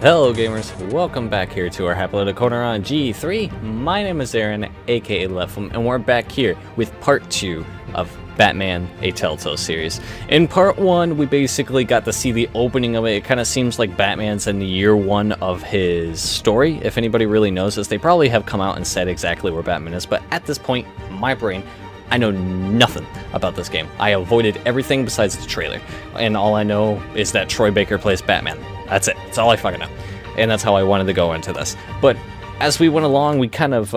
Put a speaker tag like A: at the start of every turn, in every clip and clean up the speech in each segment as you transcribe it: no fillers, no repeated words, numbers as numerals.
A: Hello gamers, welcome back here to our Happy Little Corner on G3. My name is Aaron, aka Lefum, and we're back here with part 2 of Batman, a Telltale series. In part 1, we basically got to see the opening of it. It kind of seems like Batman's in the year 1 of his story. If anybody really knows this, they probably have come out and said exactly where Batman is, but at this point, my brain, I know nothing about this game. I avoided everything besides the trailer, and all I know is that Troy Baker plays Batman. That's it. That's all I fucking know. And that's how I wanted to go into this. But as we went along, we kind of,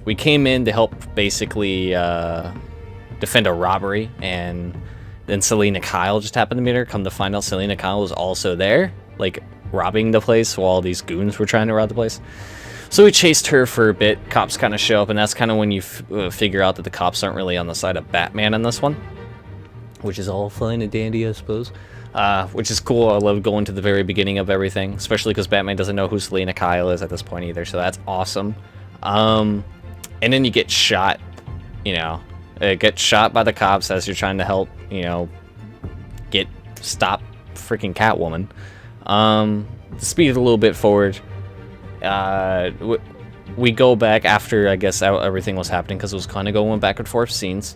A: we came in to help basically defend a robbery, and then Selina Kyle just happened to meet her. Come to find out Selina Kyle was also there, like, robbing the place while these goons were trying to rob the place. So we chased her for a bit. Cops kind of show up, and that's kind of when you figure out that the cops aren't really on the side of Batman in this one. Which is all fine and dandy, I suppose. Which is cool. I love going to the very beginning of everything, especially because Batman doesn't know who Selina Kyle is at this point either, so that's awesome. And then you get shot, you know, get shot by the cops as you're trying to help, you know, stop freaking Catwoman. To speed it a little bit forward, we go back after, I guess, everything was happening, because it was kind of going back and forth scenes.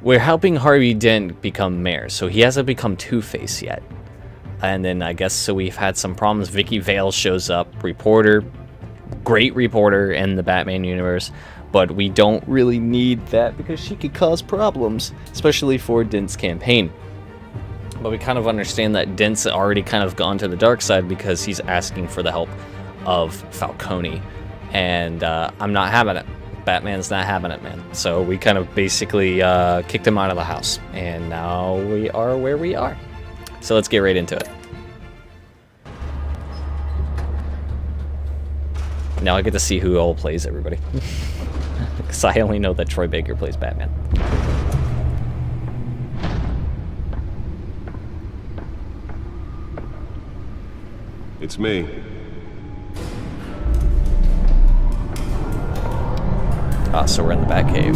A: We're helping Harvey Dent become mayor, so he hasn't become Two-Face yet. And then I guess, so we've had some problems. Vicky Vale shows up, reporter, great reporter in the Batman universe, but we don't really need that because she could cause problems, especially for Dent's campaign. But we kind of understand that Dent's already kind of gone to the dark side because he's asking for the help of Falcone, and I'm not having it. Batman's not having it, man. So we kind of basically kicked him out of the house, and now we are where we are. So let's get right into it. Now I get to see who all plays everybody. Because I only know that Troy Baker plays Batman.
B: It's me.
A: Ah, so we're in the Batcave.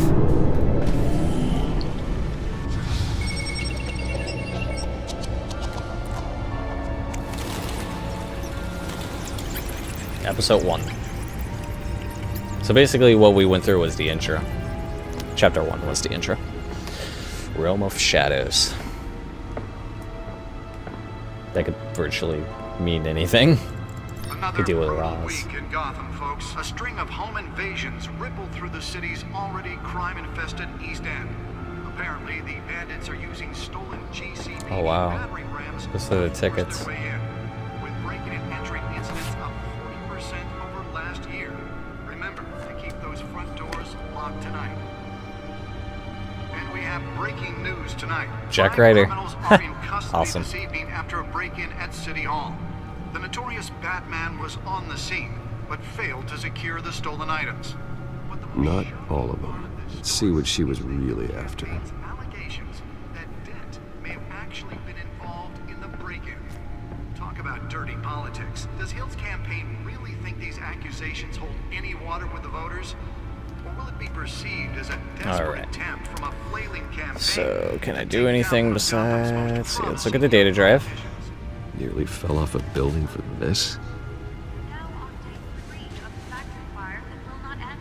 A: Episode 1. So basically what we went through was the intro. Chapter 1 was the intro. Realm of Shadows. That could virtually mean anything. Could deal with Ross.
C: Week in Gotham, folks. A string of home invasions rippled through the city's already crime-infested East End. Apparently, the bandits are using stolen GCPD battering rams.
A: Those are the tickets.
C: With breaking and entering incidents up 40% over last year. Remember to keep those front doors locked tonight. And we have breaking news tonight.
A: Jack Ryder.
C: Criminals are in custody
A: Awesome.
C: this evening after a break-in at City Hall. The notorious Batman was on the scene, but failed to secure the stolen items.
B: Not all of them. Let's see what she was really after.
C: Allegations that Dent may have actually been involved in the break-in. Talk about dirty politics. Does Hill's campaign really think these accusations hold any water with the voters? Or will it be perceived as a desperate attempt from a flailing campaign?
A: So, can I do anything besides... let's look at the data drive.
B: Nearly fell off a building for this.
D: Now on day 3 of the factory fire that will not end.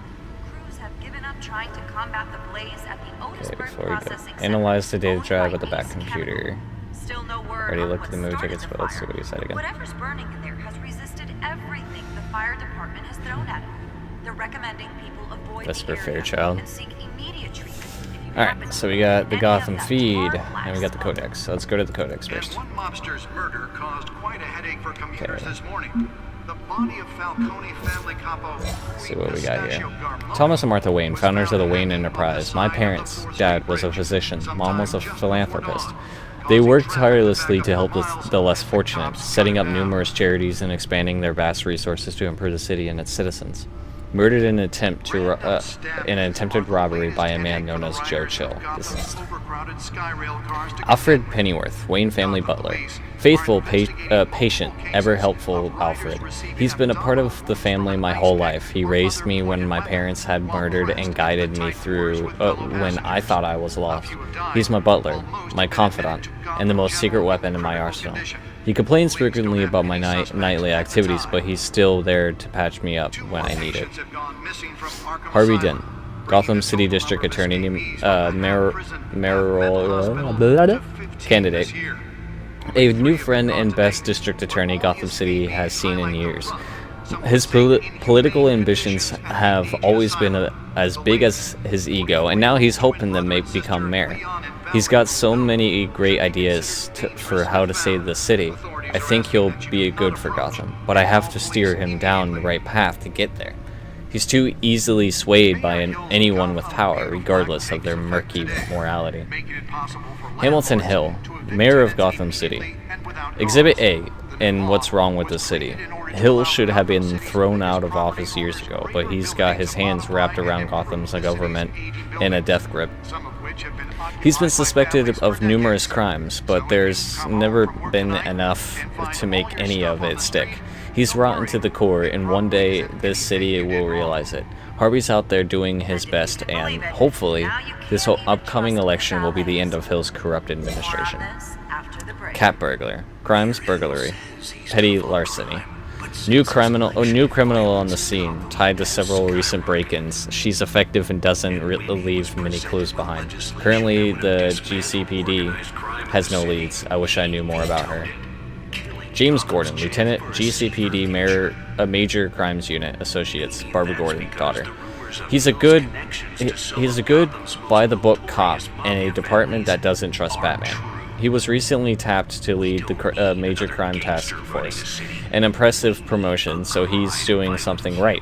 D: Crews have given up trying to combat the blaze at the
A: Okay,
D: Otisburg
A: before we go.
D: Processing Center.
A: Analyze the data
D: owned
A: drive
D: by
A: at the back
D: Ace
A: computer.
D: Chemical. Still no word
A: Already
D: on
A: looked
D: what
A: at the movie
D: started
A: tickets,
D: the
A: but let's see
D: fire.
A: what he said again.
D: Whatever's burning in there has resisted everything the fire department has thrown at it. They're recommending people avoid
A: That's
D: the
A: for
D: area
A: Fairchild.
D: and seek immediate treatment. If you happen
A: Alright,
D: to
A: so we
D: see
A: got the
D: any
A: Gotham
D: of that
A: feed,
D: tar
A: and we got the
D: black
A: codex. So let's go to the codex first.
C: And one mobster's murder caused quite a headache for commuters
A: Okay.
C: this morning. The body of Falcone family capo.
A: Let's see what we got here. Thomas and Martha Wayne, founders of the Wayne Enterprise. My parents' dad was a physician. Mom was a philanthropist. They worked tirelessly to help the less fortunate, setting up numerous charities and expanding their vast resources to improve the city and its citizens. Murdered in an attempted robbery by a man known as Joe Chill, deceased. Alfred Pennyworth, Wayne family butler. Faithful, patient, ever helpful Alfred. He's been a part of the family my whole life. He raised me when my parents had murdered and guided me through when I thought I was lost. He's my butler, my confidant, and the most secret weapon in my arsenal. He complains frequently about my nightly activities, but he's still there to patch me up when I need it. Harvey Dent, Gotham City District Attorney, mayoral candidate. A new friend and best district attorney Gotham City has seen in years. His political ambitions have always been as big as his ego, and now he's hoping to become mayor. He's got so many great ideas for how to save the city. I think he'll be good for Gotham, but I have to steer him down the right path to get there. He's too easily swayed by anyone with power, regardless of their murky morality. Hamilton Hill, Mayor of Gotham City. Exhibit A in What's Wrong with the City. Hill should have been thrown out of office years ago, but he's got his hands wrapped around Gotham's government in a death grip. He's been suspected of numerous crimes, but there's never been enough to make any of it stick. He's rotten to the core, and one day this city will realize it. Harvey's out there doing his best, and hopefully this whole upcoming election will be the end of Hill's corrupt administration. Cat burglar. Crimes: burglary, petty larceny. New criminal on the scene, tied to several recent break-ins. She's effective and doesn't leave many clues behind. Currently, the GCPD has no leads. I wish I knew more about her. James Gordon, Lieutenant, GCPD Major Crimes Unit, Associates, Barbara Gordon, daughter. He's a good by-the-book cop in a department that doesn't trust Batman. He was recently tapped to lead the Major Crime Task Force, an impressive promotion, so he's doing something right.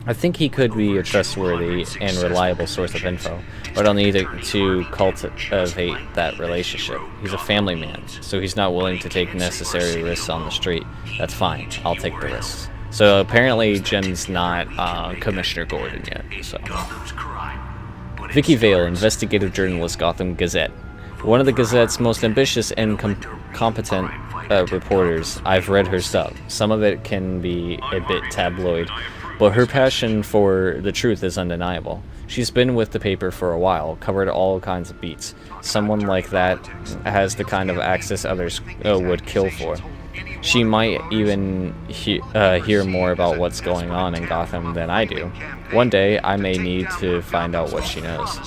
A: I think he could be a trustworthy and reliable source of info, but I'll need to cultivate that relationship. He's a family man, so he's not willing to take necessary risks on the street. That's fine, I'll take the risks. So apparently Jen's not Commissioner Gordon yet. So, Vicky Vale, investigative journalist, Gotham Gazette. One of the Gazette's most ambitious and competent reporters. I've read her stuff. Some of it can be a bit tabloid, but her passion for the truth is undeniable. She's been with the paper for a while, covered all kinds of beats. Someone like that has the kind of access others would kill for. She might even hear more about what's going on in Gotham than I do. One day, I may need to find out what she knows.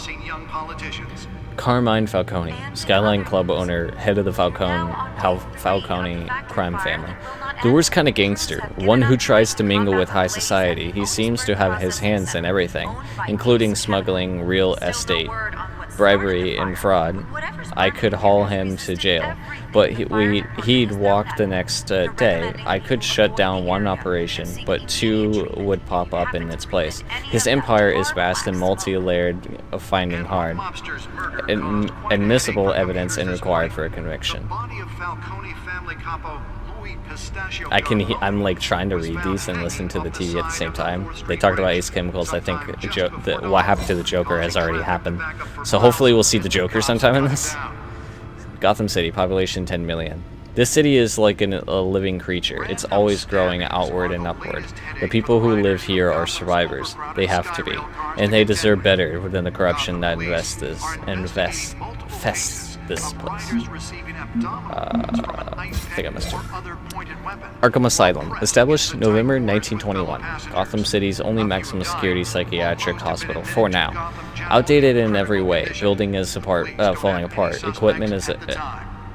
A: Carmine Falcone, Skyline Club owner, head of the Falcone crime family. The worst kind of gangster, one who tries to mingle with high society. He seems to have his hands in everything, including smuggling, real estate, bribery, and fraud. I could haul him to jail, but he'd walk the next day. I could shut down one operation, but two would pop up in its place. His empire is vast and multi-layered, finding hard. Admissible evidence and required for a conviction. I'm like trying to read these and listen to the TV at the same time. They talked about Ace Chemicals. I think what happened to the Joker has already happened. So hopefully we'll see the Joker sometime in this. Gotham City, population 10 million. This city is like a living creature. It's always growing outward and upward. The people who live here are survivors. They have to be. And they deserve better than the corruption that infests this place. I think I missed it. Arkham Asylum, established November 1921. Gotham City's only maximum security psychiatric hospital for now. Outdated in every way. Building is falling apart. Equipment is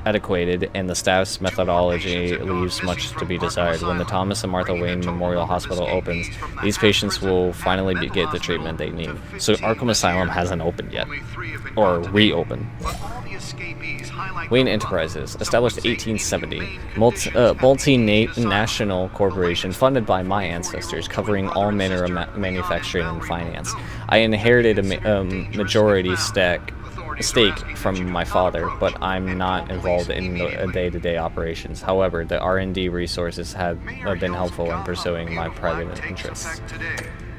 A: adequated, and the staff's methodology leaves much to be desired. When the Thomas and Martha Wayne Memorial Hospital opens, these patients will finally get the treatment they need. So Arkham Asylum hasn't opened yet, or reopened. Wayne Enterprises, established 1870, multinational corporation funded by my ancestors, covering all manner of manufacturing and finance. I inherited a majority stake from my father, but I'm not involved in day-to-day operations. However, the R&D resources have been helpful in pursuing my private interests.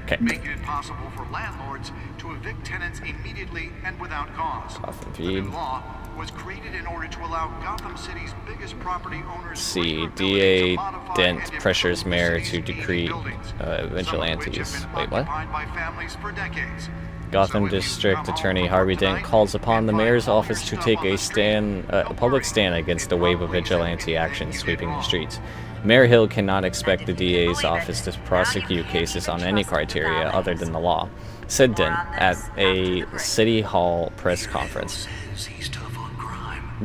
A: Okay.
C: Making it possible for landlords to evict tenants immediately and without cause. The new law was created in order to allow Gotham City's biggest property owners.
A: See, DA Dent pressures mayor to decree vigilantes. Wait, what?
C: By families for decades.
A: Gotham District Attorney Harvey Dent calls upon the mayor's office to take a public stand against the wave of vigilante action sweeping the streets. Mayor Hill cannot expect the DA's office to prosecute cases on any criteria other than the law, said Dent at a City Hall press conference.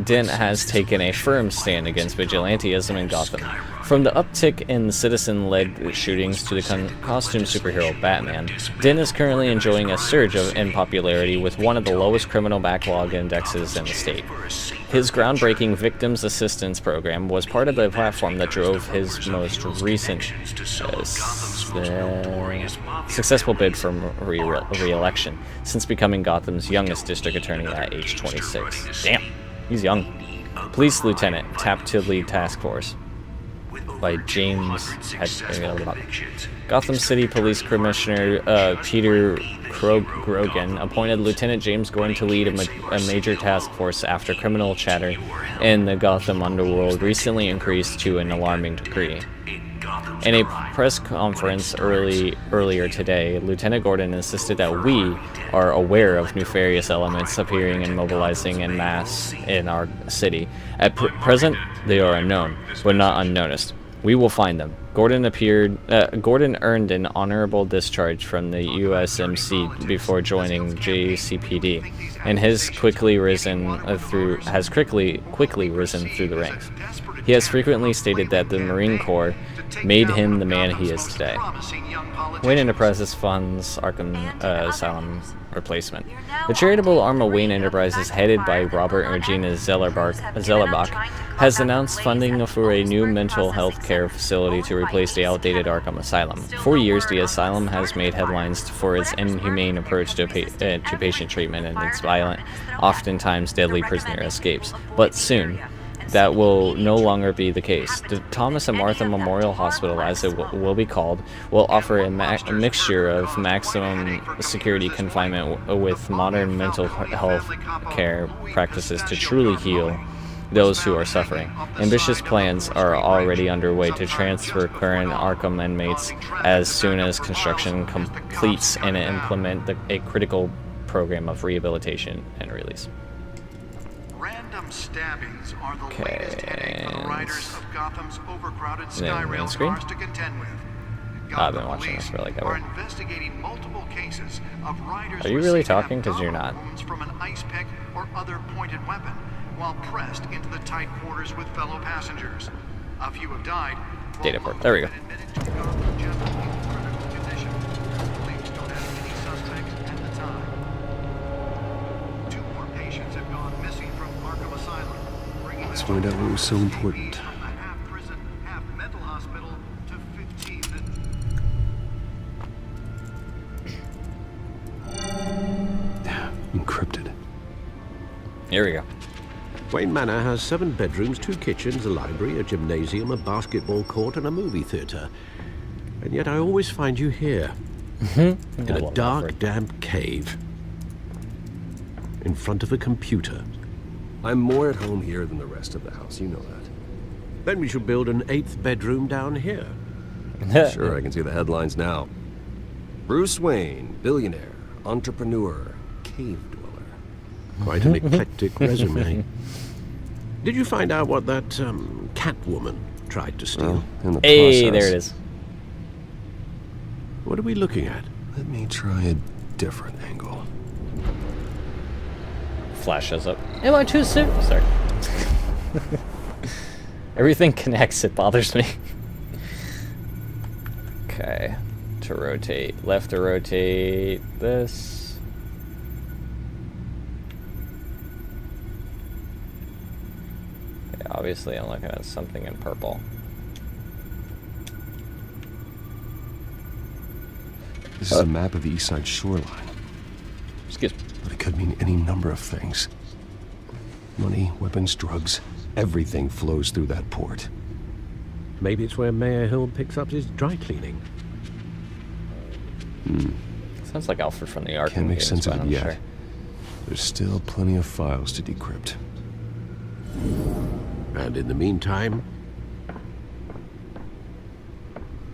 A: Dent has taken a firm stand against vigilantism in Gotham. From the uptick in citizen-led shootings to the costume superhero Batman, Dent is currently enjoying a surge in popularity with one of the lowest criminal backlog indexes in the state. His groundbreaking Victims Assistance Program was part of the platform that drove his most recent successful bid for re-election, since becoming Gotham's youngest district attorney at age 26. Damn, he's young. Police Lieutenant, tapped to lead task force. By James Gotham City Police Commissioner Peter Grogan appointed Lieutenant James Gordon to lead a major task force after criminal chatter in the Gotham underworld recently increased to an alarming degree. In a press conference earlier today, Lieutenant Gordon insisted that we are aware of nefarious elements appearing and mobilizing en masse in our city. At present, they are unknown, but not unnoticed. We will find them. Gordon earned an honorable discharge from the USMC before joining JCPD, and has quickly risen through the ranks. He has frequently stated that the Marine Corps made him the man he is today. Wayne Enterprises funds Arkham Asylum replacement. The charitable arm of Wayne Enterprises, headed by Robert and Regina Zellerbach, has announced funding for a new mental health care facility to replace the outdated Arkham Asylum. For years, the asylum has made headlines for its inhumane approach to patient treatment and its violent, oftentimes deadly prisoner escapes. But soon, that will no longer be the case. The Thomas and Martha Memorial Hospital, as it will be called, will offer a mixture of maximum security confinement with modern mental health care practices to truly heal those who are suffering. Ambitious plans are already underway to transfer current Arkham inmates as soon as construction completes and implement a critical program of rehabilitation and release.
C: Random stabbings are the latest headache for the riders of Gotham's overcrowded Skyrail cars to contend with.
A: I've been watching this for like ever.
C: Are investigating multiple cases of riders
A: Are you really talking? Because you're not.
C: From an ice pick or other pointed weapon, while pressed into the tight quarters with fellow passengers. A few have died.
A: Data port. There we go.
B: Let's find out what was so important. Encrypted.
A: Here we go.
E: Wayne Manor has 7 bedrooms, 2 kitchens, a library, a gymnasium, a basketball court, and a movie theater. And yet I always find you here. In a dark, damp cave. In front of a computer.
B: I'm more at home here than the rest of the house, you know that.
E: Then we should build an 8th bedroom down here.
B: Sure, I can see the headlines now. Bruce Wayne, billionaire, entrepreneur, cave dweller.
E: Quite an eclectic resume. Did you find out what that Catwoman tried to steal?
B: In the
A: Hey,
B: process.
A: there it is.
E: What are we looking at?
B: Let me try a different angle.
A: Flash shows up. Am I too soon? Sorry. Everything connects, it bothers me. Okay. To rotate. Left to rotate this. Okay, obviously I'm looking at something in purple.
B: This is a map of the east side shoreline.
A: Excuse me.
B: But it could mean any number of things. Money, weapons, drugs, everything flows through that port.
E: Maybe it's where Mayor Hill picks up his dry cleaning.
A: Sounds like Alfred from the Arkham
B: Can't make
A: games,
B: sense
A: but
B: of it
A: I'm
B: yet.
A: sure.
B: There's still plenty of files to decrypt.
E: And in the meantime,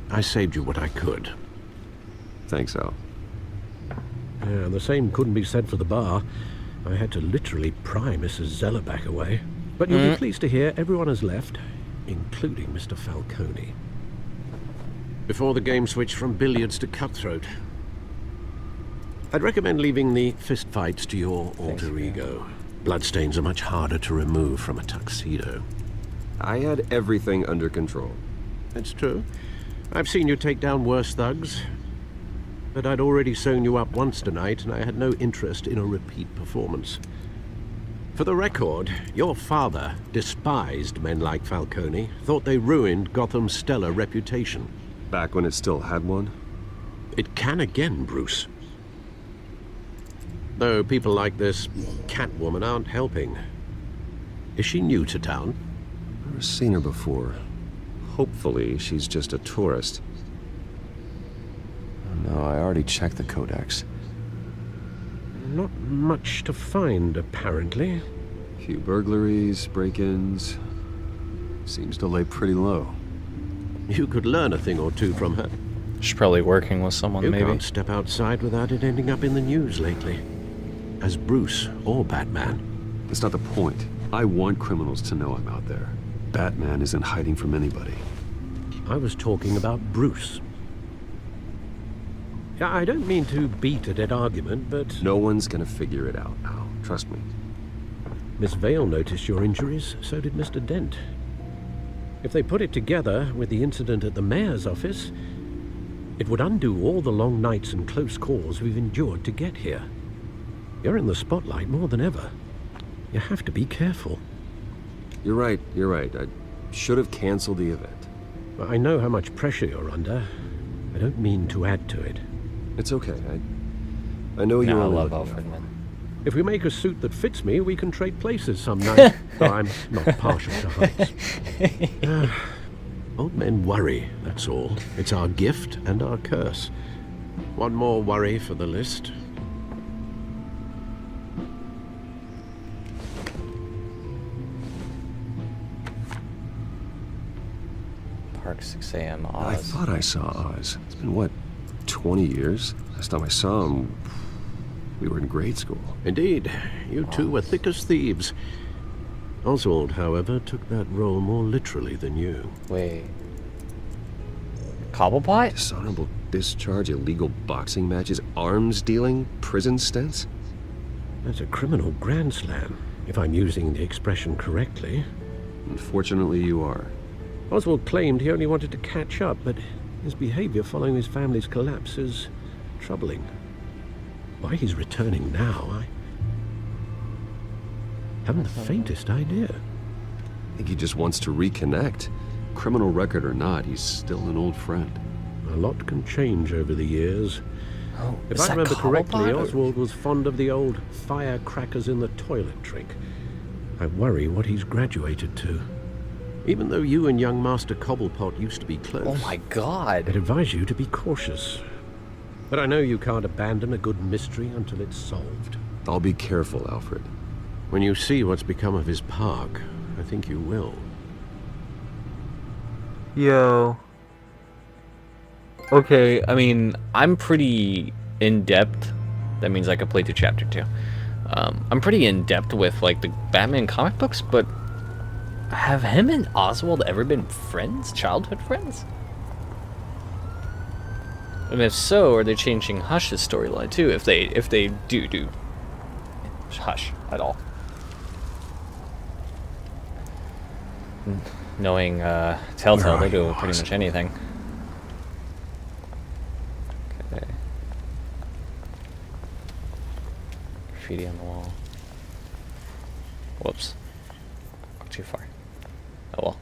E: I saved you what I could.
B: Thanks, Al.
E: Yeah, and the same couldn't be said for the bar. I had to literally pry Mrs. Zellerback away. But you'll be pleased to hear everyone has left, including Mr. Falcone. Before the game switched from billiards to cutthroat. I'd recommend leaving the fistfights to your alter ego. Bloodstains are much harder to remove from a tuxedo.
B: I had everything under control.
E: That's true. I've seen you take down worse thugs. But I'd already sewn you up once tonight, and I had no interest in a repeat performance. For the record, your father despised men like Falcone, thought they ruined Gotham's stellar reputation.
B: Back when it still had one?
E: It can again, Bruce. Though people like this Catwoman aren't helping. Is she new to town?
B: Never seen her before. Hopefully, she's just a tourist. Oh, no, I already checked the codex.
E: Not much to find, apparently.
B: Few burglaries, break-ins. Seems to lay pretty low.
E: You could learn a thing or two from her.
A: She's probably working with someone,
E: You
A: maybe.
E: can't step outside without it ending up in the news lately. As Bruce or Batman.
B: That's not the point. I want criminals to know I'm out there. Batman isn't hiding from anybody.
E: I was talking about Bruce. I don't mean to beat a dead argument, but...
B: No one's gonna figure it out now. Trust me.
E: Miss Vale noticed your injuries, so did Mr. Dent. If they put it together with the incident at the mayor's office, it would undo all the long nights and close calls we've endured to get here. You're in the spotlight more than ever. You have to be careful.
B: You're right. I should have canceled the event.
E: I know how much pressure you're under. I don't mean to add to it.
B: It's okay. I know you're
A: No, I
B: only
A: love
B: looking
A: Alfred,
B: out.
A: man.
E: If we make a suit that fits me, we can trade places some night. Though I'm not partial to heights. Old men worry, that's all. It's our gift and our curse. One more worry for the list.
A: Park 6 a.m.
B: I
A: Oz.
B: thought I saw Oz. It's been, what, 20 years? Last time I saw him, we were in grade school.
E: Indeed, you two were thick as thieves. Oswald, however, took that role more literally than you.
A: Wait. Cobblepot?
B: Dishonorable discharge, illegal boxing matches, arms dealing, prison stints?
E: That's a criminal grand slam, if I'm using the expression correctly.
B: Unfortunately, you are.
E: Oswald claimed he only wanted to catch up, but his behavior following his family's collapse is troubling. Why he's returning now, I haven't the faintest idea.
B: I think he just wants to reconnect. Criminal record or not, he's still an old friend.
E: A lot can change over the years.
A: Oh,
E: If
A: is
E: I
A: that
E: remember correctly,
A: Cobblepot or-
E: Oswald was fond of the old firecrackers in the toilet trick. I worry what he's graduated to. Even though you and young Master Cobblepot used to be close,
A: Oh my god.
E: I'd advise you to be cautious. But I know you can't abandon a good mystery until it's solved.
B: I'll be careful, Alfred.
E: When you see what's become of his park, I think you will.
A: Yo. Okay, I mean, I'm pretty in-depth. That means I could play through chapter 2. I'm pretty in-depth with, like, the Batman comic books, but have him and Oswald ever been friends? Childhood friends? And if so, are they changing Hush's storyline too? If they do Hush at all. Knowing Telltale, they do pretty much anything. Okay. Graffiti on the wall. Whoops. Too far. Oh well.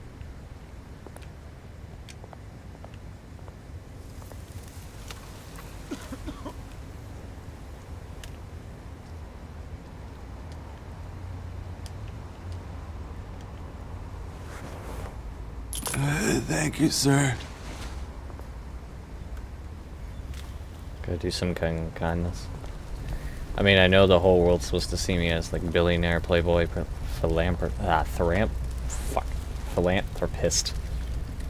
F: Thank you, sir.
A: Gotta do some kindness. I mean, I know the whole world's supposed to see me as like billionaire, playboy, philanthropist,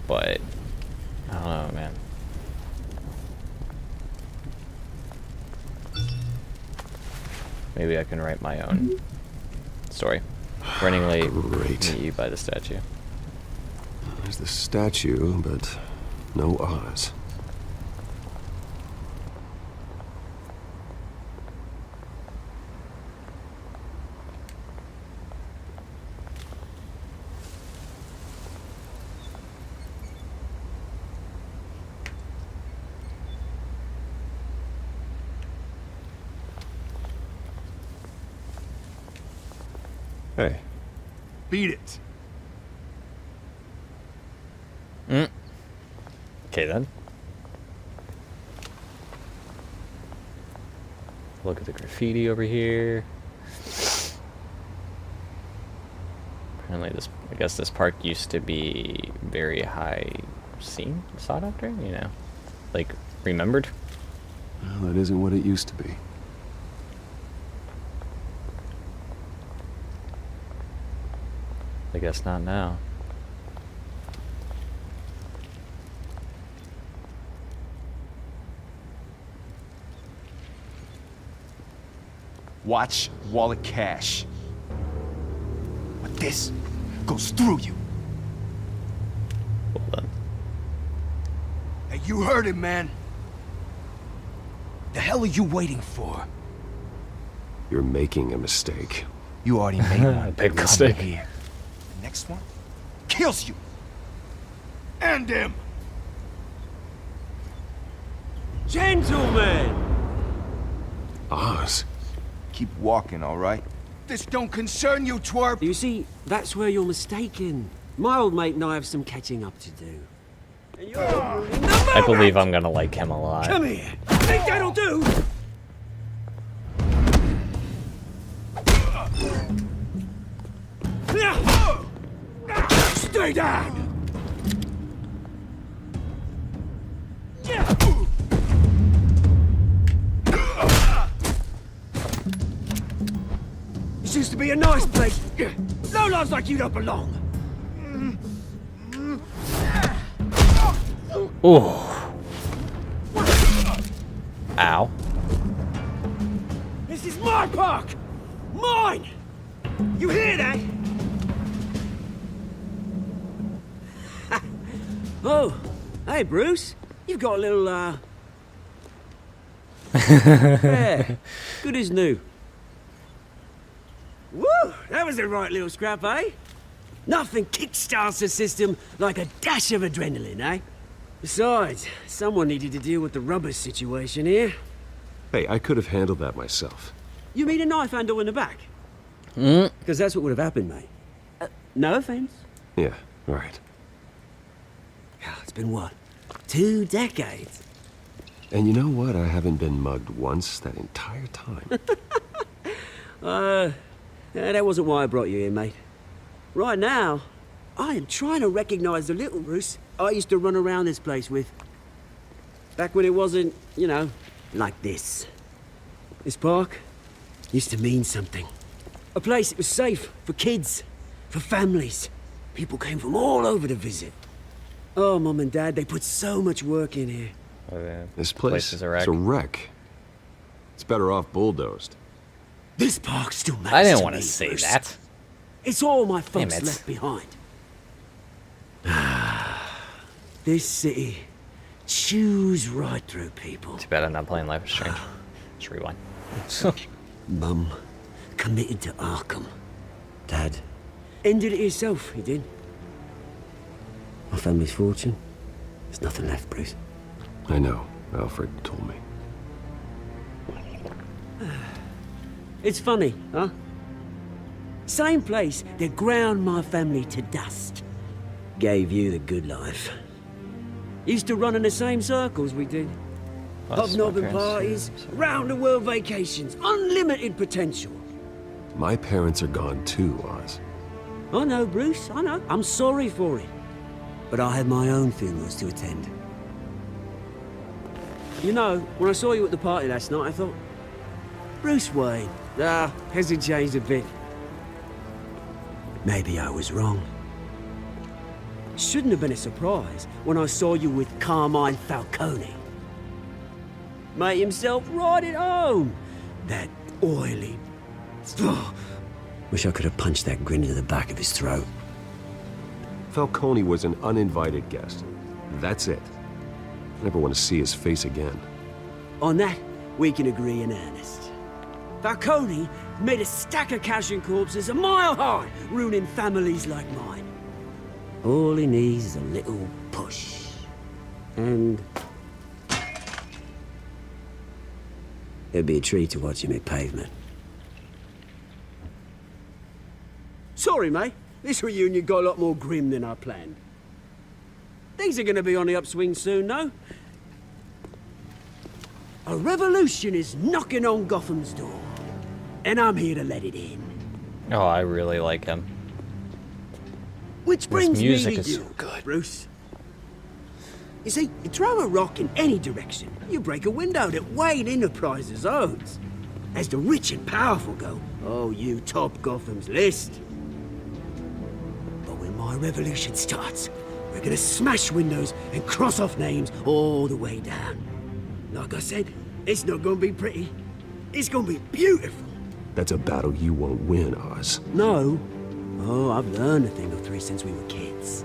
A: but I don't know, man. Maybe I can write my own story. Running late.
B: Great.
A: Meet you by the statue.
B: There's the statue, but no Oz. Hey.
C: Beat it.
A: Okay then. Look at the graffiti over here. Apparently I guess this park used to be very high sought after, you know, like remembered.
B: Well, that isn't what it used to be.
A: I guess not now.
F: Watch wallet cash. But this goes through you.
A: Hold on.
F: Hey, you heard it, man. The hell are you waiting for?
B: You're making a mistake.
F: You already made one.
A: Big
F: Come
A: mistake.
F: here. The next one kills you. And him.
G: Gentlemen!
B: Oz?
F: Keep walking, all right? This don't concern you, twerp.
G: You see, that's where you're mistaken. My old mate and I have some catching up to do. And you're
A: I believe I'm gonna like him a lot.
G: Come here! Think that'll do? Stay down! This used to be a nice place. No lives like you don't belong.
A: Ooh. Ow.
G: This is my park! Mine! You hear that? Oh, hey Bruce. You've got a little, yeah, good as new. Woo! That was the right little scrap, eh? Nothing kickstarts the system like a dash of adrenaline, eh? Besides, someone needed to deal with the rubber situation here.
B: Hey, I could have handled that myself.
G: You mean a knife handle in the back? Because that's what would have happened, mate. No offense.
B: Yeah, right.
G: It's been what? 2 decades?
B: And you know what? I haven't been mugged once that entire time.
G: That wasn't why I brought you here, mate. Right now, I am trying to recognize the little Bruce I used to run around this place with. Back when it wasn't, you know, like this. This park used to mean something. A place that was safe for kids, for families. People came from all over to visit. Oh, Mum and Dad, they put so much work in here.
B: This place
A: is a wreck.
B: It's a wreck. It's better off bulldozed.
G: This park still matters
A: I didn't
G: to
A: want
G: me,
A: to say
G: Bruce.
A: that.
G: It's all my
A: Damn
G: folks
A: it.
G: left behind. This city chews right through people.
A: Too bad I'm not playing Life is Strange. Just rewind.
G: Mum committed to Arkham. Dad ended it himself, he did. My family's fortune. There's nothing left, Bruce.
B: I know. Alfred told me.
G: It's funny, huh? Same place that ground my family to dust. Gave you the good life. Used to run in the same circles we did.
A: Plus, my
G: Hobnobbing
A: parents
G: parties,
A: too, so-
G: round-the-world vacations, unlimited potential.
B: My parents are gone too, Oz.
G: I know, Bruce, I know. I'm sorry for it. But I had my own funerals to attend. You know, when I saw you at the party last night, I thought, Bruce Wayne. Hasn't changed a bit. Maybe I was wrong. Shouldn't have been a surprise when I saw you with Carmine Falcone. Made himself right at home. That oily Oh, wish I could have punched that grin into the back of his throat.
B: Falcone was an uninvited guest. That's it. I never want to see his face again.
G: On that, we can agree in earnest. Falcone made a stack of cashing corpses a mile high, ruining families like mine. All he needs is a little push. And... it'd be a treat to watch him hit pavement. Sorry, mate. This reunion got a lot more grim than I planned. Things are gonna be on the upswing soon, though. A revolution is knocking on Gotham's door. And I'm here to let it in.
A: Oh, I really like him.
G: Which brings me
A: music
G: to
A: is
G: you,
A: so good.
G: Bruce. You see, you throw a rock in any direction, you break a window that Wayne Enterprises owns. As the rich and powerful go, oh, you top Gotham's list. But when my revolution starts, we're gonna smash windows and cross off names all the way down. Like I said, it's not gonna be pretty. It's gonna be beautiful.
B: That's a battle you won't win, Oz.
G: No. Oh, I've learned a thing or three since we were kids.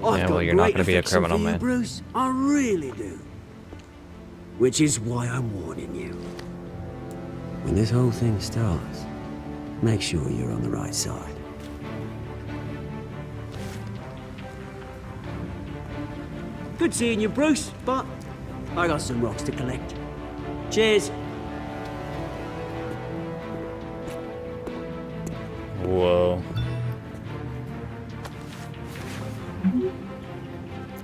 A: Yeah, well, you're not gonna be a criminal, man.
G: Bruce, I really do. Which is why I'm warning you. When this whole thing starts, make sure you're on the right side. Good seeing you, Bruce, but I got some rocks to collect. Cheers.
A: Whoa.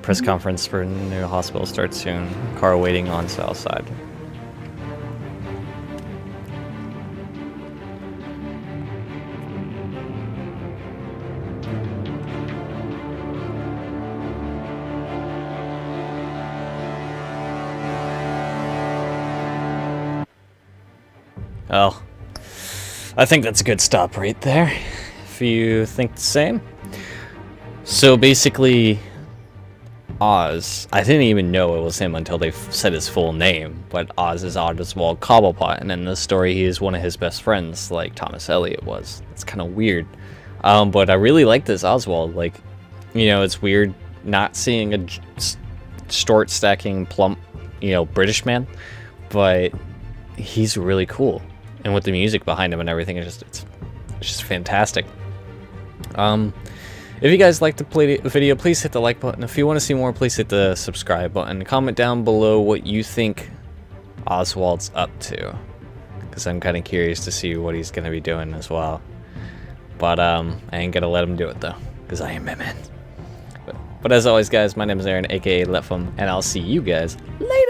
A: Press conference for new hospital starts soon. Car waiting on south side. Well, I think that's a good stop right there, if you think the same. So basically, Oz, I didn't even know it was him until they said his full name, but Oz is Oswald Cobblepot, and in the story he is one of his best friends, like Thomas Elliot was. It's kind of weird. But I really like this Oswald. Like, you know, it's weird not seeing a short stacking plump, you know, British man, but he's really cool. And with the music behind him and everything, it's just fantastic. If you guys liked the video, please hit the like button. If you want to see more, please hit the subscribe button. Comment down below what you think Oswald's up to, because I'm kind of curious to see what he's going to be doing as well. But I ain't going to let him do it, though, because I am Batman. But as always, guys, my name is Aaron, aka Lefum, and I'll see you guys later.